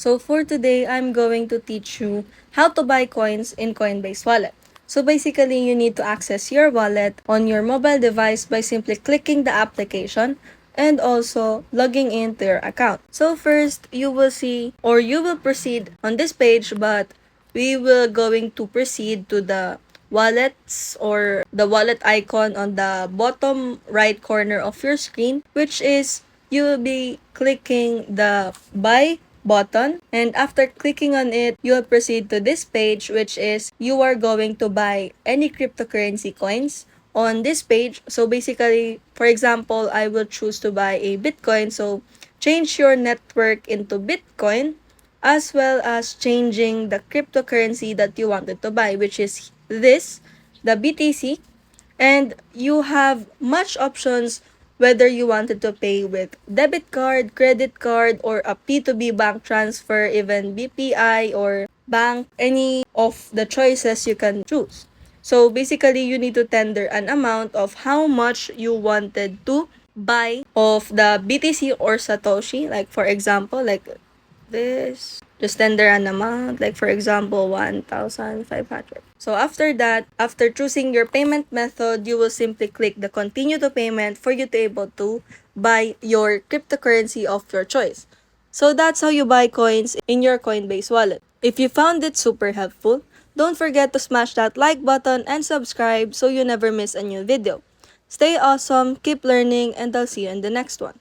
So for today, I'm going to teach you how to buy coins in Coinbase Wallet. So basically, you need to access your wallet on your mobile device by simply clicking the application and also logging into your account. So first, you will see or you will proceed on this page, but we will going to proceed to the wallets or the wallet icon on the bottom right corner of your screen, which is you will be clicking the buy button, and after clicking on it, you will proceed to this page, which is you are going to buy any cryptocurrency coins on this page. So basically, for example, I will choose to buy a Bitcoin. So change your network into Bitcoin, as well as changing the cryptocurrency that you wanted to buy, which is this, the BTC. And you have much options whether you wanted to pay with debit card, credit card, or a P2B bank transfer, even BPI or bank, any of the choices you can choose. So basically, you need to tender an amount of how much you wanted to buy of the BTC or Satoshi. Like for example, like this, just tender an amount, like for example 1,500. So after that, after choosing your payment method, you will simply click the continue to payment for you to able to buy your cryptocurrency of your choice. So that's how you buy coins in your Coinbase wallet. If you found it super helpful, don't forget to smash that like button and subscribe so you never miss a new video. Stay awesome, keep learning, and I'll see you in the next one.